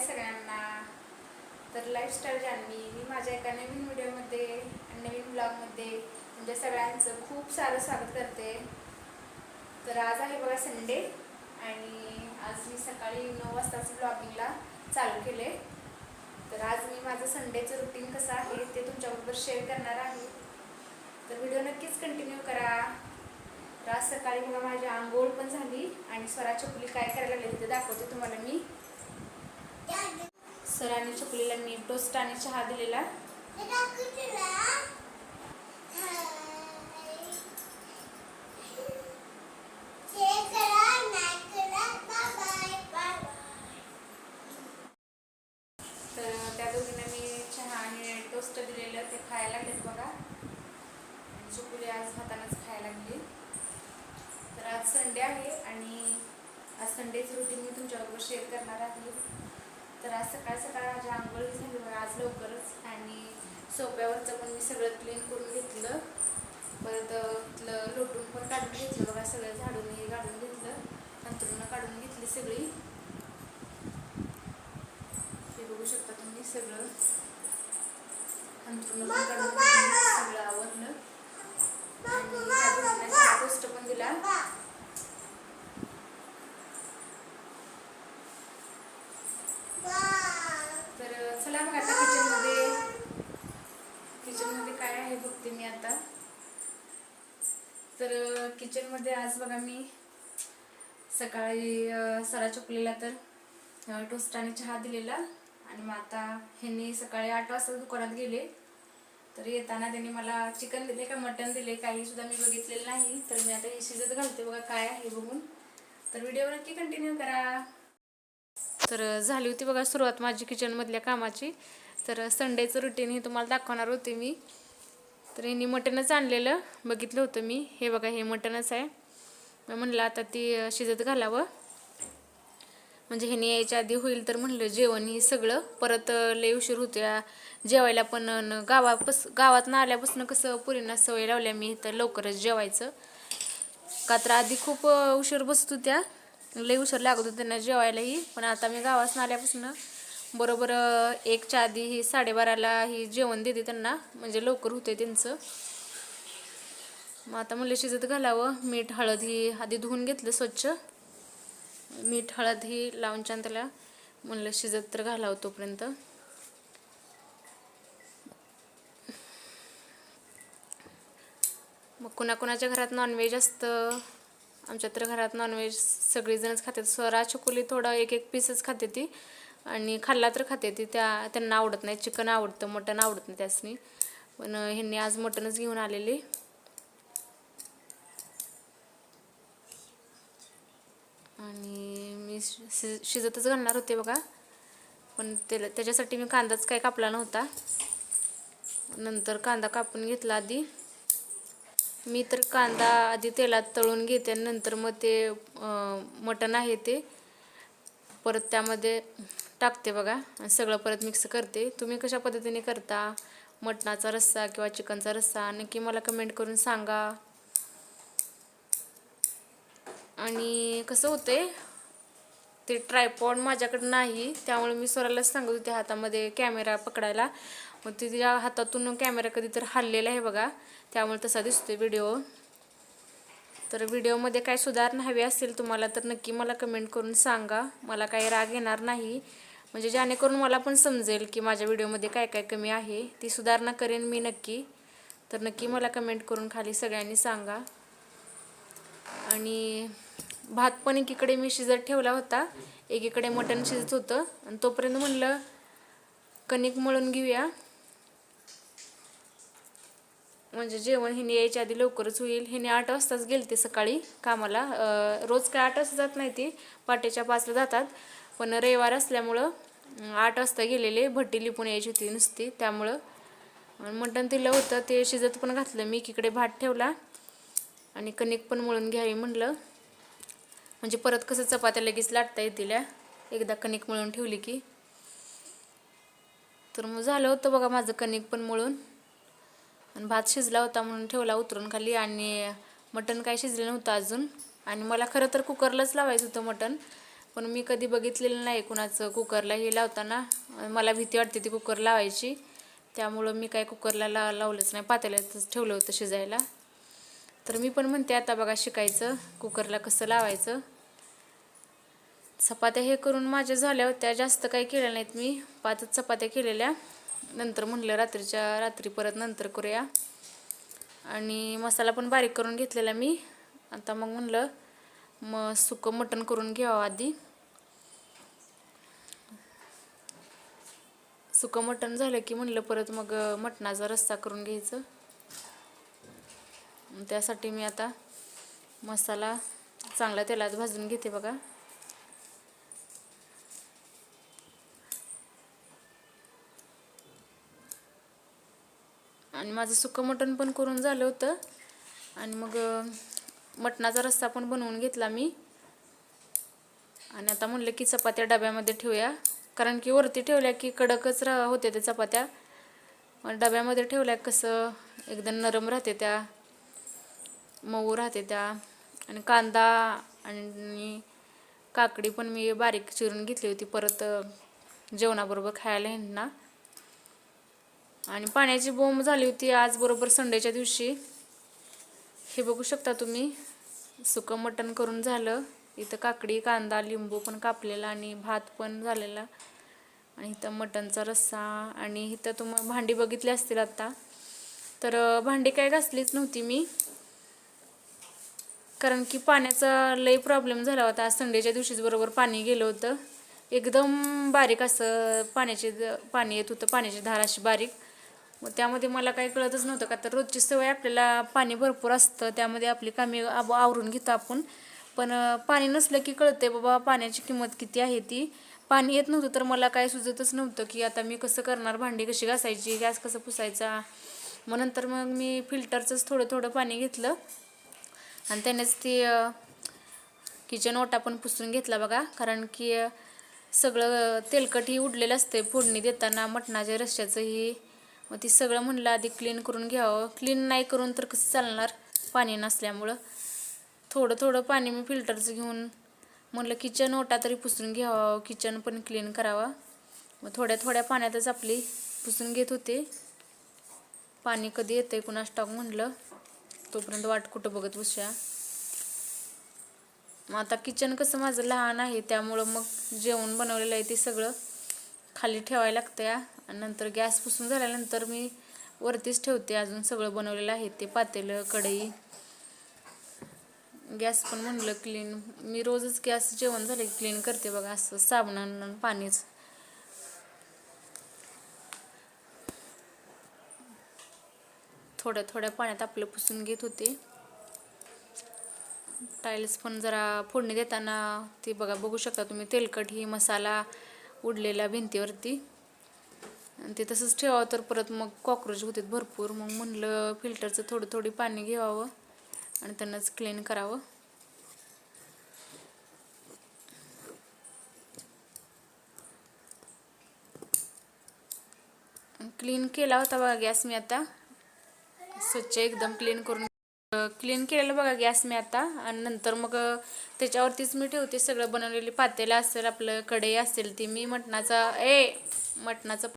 सगळ्यांना. तर लाईफस्टाईल जान्हवी मी माझ्या एका नवीन व्हिडिओमध्ये आणि नवीन ब्लॉगमध्ये तुमच्या सगळ्यांचं खूप सारं स्वागत करते. तर आज आहे बघा संडे आणि आज मी सकाळी 9 वाजताच ब्लॉगिंगला चालू केले. तर आज मी माझं संडेचं रुटीन कसं आहे ते तुमच्याबरोबर शेअर करणार आहे. तर व्हिडिओ नक्कीच कंटिन्यू करा. तर आज सकाळी बघा माझी आंघोळ पण झाली आणि स्वरा चकुली काय करायला लागली ते दाखवते तुम्हाला मी. स्वराने चकुलीला मी टोस्ट आणि चहा दिलेला. तर त्या दोघींना मी चहा आणि टोस्ट दिलेलं ते खायला लागलेत बघा. चकुली आज हातानंच खायला लागली. तर आज संडे आहे आणि आज संडेचं रुटीन मी तुमच्याबरोबर शेअर करणार आहे. तर आज सकाळ सकाळ माझी आंघोळ झाली बघा आज लवकरच आणि सोप्यावरचं पण मी सगळं क्लीन करून घेतलं. परत लोटून पण काढून घेतलं बघा. सगळं झाडून हे काढून घेतलं, अंथरुणं काढून घेतली सगळी. हे बघू शकता तुम्ही सगळं अंथरुणं पण काढून घेतली, सगळं आवरलं आणि त्या पोस्ट पण दिला. तर चला मग आता किचनमध्ये काय आहे बघते मी आता. तर किचनमध्ये आज बघा मी सकाळी सरा चकुलीला तर टोस्ट आणि चहा दिलेला आणि मग आता ह्यांनी सकाळी 8 वाजता दुकानात गेले. तर येताना त्यांनी मला चिकन दिले का मटन दिले काही सुद्धा मी बघितलेलं नाही. तर मी आता हे शिजत घालते बघा काय आहे बघून. तर व्हिडिओ नक्की कंटिन्यू करा. तर झाली होती बघा सुरुवात माझी किचनमधल्या कामाची. तर संडेचं रुटीन हे तुम्हाला दाखवणार होते मी. तर यांनी मटनच आणलेलं बघितलं होतं मी. हे बघा हे मटनच आहे. मी म्हणलं आता ती शिजत घालावं म्हणजे ह्याने यायच्या आधी होईल. तर म्हणलं जेवण हे सगळं परत लय उशीर होत्या जेवायला पण. गावात आल्यापासून कसं पुरींना सवय लावल्या मी तर लवकरच जेवायचं. का तर आधी खूप उशीर बसत होत्या, लय उशीर लागत होतं त्यांना जेवायलाही. पण आता मी गावात आल्यापासून बरोबर 1च्या आधी ही 12:30ला ही जेवण देते त्यांना म्हणजे लवकर होते त्यांचं. मग आता म्हणलं शिजत घालावं. मीठ हळद ही आधी धुवून घेतलं स्वच्छ. मीठ हळद ही लावून छान त्याला म्हणलं शिजत तर घालावं तोपर्यंत. मग कुणाकुणाच्या घरात नॉनव्हेज असतं, आमच्या तर घरात नॉनव्हेज सगळीजणच खातात. स्वरा चकुली थोडं एक पीसच खाते ती आणि खाल्ला तर खाते ती. त्यांना आवडत नाही. चिकन आवडतं, मटण आवडत नाही त्यासनी. पण ह्यांनी आज मटणच घेऊन आलेले. आणि मी शिजतच घालणार होते बघा. पण त्याच्यासाठी मी कांदाच काय कापला नव्हता. नंतर कांदा कापून घेतला आधी. मी तर कांदा आधी तेलात तळून घेते आणि नंतर मग ते मटण आहे ते परत त्यामध्ये टाकते बघा आणि सगळं परत मिक्स करते. तुम्ही कशा पद्धतीने करता मटणाचा रस्सा किंवा चिकनचा रस्सा नक्की मला कमेंट करून सांगा. आणि कसं होते ते ट्रायपॉड माझ्याकडे नाही त्यामुळे मी स्वरालाच सांगत होते हातामध्ये कॅमेरा पकडायला. मग तिच्या हातातून कॅमेरा कधी तर हललेला आहे बघा, त्यामुळे तसा दिसतोय व्हिडिओ. तर व्हिडिओमध्ये काय सुधारणा हवी असेल तुम्हाला तर नक्की मला कमेंट करून सांगा. मला काही राग येणार नाही म्हणजे जेणेकरून मला पण समजेल की माझ्या व्हिडिओमध्ये काय काय कमी आहे. ती सुधारणा करेन मी नक्की. तर नक्की मला कमेंट करून खाली सगळ्यांनी सांगा. आणि भात पण एकीकडे मी शिजत ठेवला होता, एकीकडे मटण शिजत होतं. आणि तोपर्यंत म्हणलं कणिक मळून घेऊया म्हणजे जेवण ह्याने यायच्या आधी लवकरच होईल. ह्याने 8 वाजताच गेलते सकाळी कामाला. रोज काय 8 वाजता जात नाही, ती पहाटेच्या 5ला जातात. पण रविवार असल्यामुळं 8 वाजता गेलेले. भट्टी लिपून यायची होती नुसती त्यामुळं. मटण दिलं होतं ते शिजत पण घातलं मी. एकीकडे भात ठेवला आणि कणिक पण मळून घ्यावी म्हणलं म्हणजे परत कसं चपात्या लगेच लाटता येतील एकदा कणिक मळून ठेवली की. तर मग झालं होतं बघा माझं कणिक पण मळून आणि भात शिजला होता म्हणून ठेवला उतरून खाली. आणि मटण काय शिजलं नव्हतं अजून. आणि मला खरं तर कुकरलाच लावायचं होतं मटण पण मी कधी बघितलेलं नाही कुणाचं कुकरला हे लावताना. मला भीती वाटते ती कुकर लावायची, त्यामुळं मी काय कुकरला लावलंच नाही, पातेल्यातच ठेवलं होतं शिजायला. तर मी पण म्हणते आता बघा शिकायचं कुकरला कसं लावायचं. चपात्या हे करून माझ्या झाल्या होत्या, जास्त काही केल्या नाहीत मी, 5 चपात्या केलेल्या. नंतर म्हणलं रात्री परत नंतर करूया. आणि मसाला पण बारीक करून घेतलेला मी. आता मग म्हणलं सुकं मटण करून घ्यावं आधी. सुकं मटण झालं की म्हणलं परत मग मटणाचा रस्सा करून घ्यायचं. त्यासाठी मी आता मसाला चांगला तेलात भाजून घेते बघा. आणि माझं सुकं मटण पण करून झालं होतं. आणि मग मटणाचा रस्सा पण बनवून घेतला मी. आणि आता म्हणलं की चपात्या डब्यामध्ये ठेवूया, कारण की वरती ठेवल्या की कडकच होते त्या चपात्या. डब्यामध्ये ठेवल्या कसं एकदम नरम राहते त्या, मऊ राहते त्या. आणि कांदा आणि काकडी पण मी बारीक चिरून घेतली होती परत जेवणाबरोबर खायला ह्यांना. आणि पाण्याची बोंब झाली होती आज बरोबर संडेच्या दिवशी. हे बघू शकता तुम्ही, सुकं मटण करून झालं. इथं काकडी, कांदा, लिंबू पण कापलेला आणि भात पण झालेला. आणि इथं मटणचा रस्सा. आणि इथं तुम्ही भांडी बघितली असतील आता. तर भांडी काय घासलीच नव्हती मी, कारण की पाण्याचा लई प्रॉब्लेम झाला होता. आज संडेच्या दिवशीच बरोबर पाणी गेलं होतं. एकदम बारीक असं पाणी येत होतं, पाण्याची धार अशी बारीक. मग त्यामध्ये मला काही कळतच नव्हतं, का तर रोजची सवय आपल्याला पाणी भरपूर असतं, त्यामध्ये आपली कामे आवरून घेतो आपण. पण पाणी नसलं की कळते बाबा पाण्याची किंमत किती आहे ती. पाणी येत नव्हतं तर मला काय सुचतच नव्हतं की आता मी कसं करणार, भांडी कशी घासायची, गॅस कसं पुसायचा. मग नंतर मी फिल्टरचंच थोडं थोडं पाणी घेतलं आणि त्यानेच ती किचन ओटा पण पुसून घेतला बघा. कारण की सगळं तेलकटही उडलेलं असते फोडणी देताना मटणाच्या रश्श्याचंही. मग ती सगळं म्हणलं आधी क्लीन करून घ्यावं. क्लीन नाही करून तर कसं चालणार पाणी नसल्यामुळं. थोडं थोडं पाणी मी फिल्टरचं घेऊन म्हणलं किचन ओटा तरी पुसून घ्यावं, किचन पण क्लीन करावा. मग थोड्या थोड्या पाण्यातच आपली पुसून घेत होते. पाणी कधी येतंय कुणास ठाऊक म्हणलं, तोपर्यंत वाट कुठं बघत बसूया. मग आता किचन कसं माझं लहान आहे, त्यामुळं मग जेवण बनवलेलं आहे ते सगळं खाली ठेवायला लागतं या. आणि नंतर गॅस पुसून झाल्यानंतर मी वरतीच ठेवते अजून सगळं बनवलेलं आहे ते, पातेलं, कढई. गॅस पण म्हणलं क्लीन, मी रोजच गॅस जेवण झालं की क्लीन करते बघा, असं साबणानं पाणीच. थोड्या थोड्या पाण्यात आपलं पुसून घेत होते. टाईल्स पण जरा फोडणी देताना ते बघू शकता तुम्ही, तेलकट ही मसाला उडलेला भिंतीवरती. आणि ते तसंच ठेवावं तर परत मग कॉक्रोच होते भरपूर. मग म्हणलं फिल्टरचं थोडी थोडी पाणी घ्यावं आणि त्यांनाच क्लीन करावं. क्लीन केला होता बघा गॅस मी आता, स्वच्छ एकदम क्लीन केलेलं बघा गॅस मी आता. आणि नंतर मग त्याच्यावरतीच मी ठेवते सगळं बनवलेली पातेलं असेल आपलं, कढई असेल ती मी मटणाचं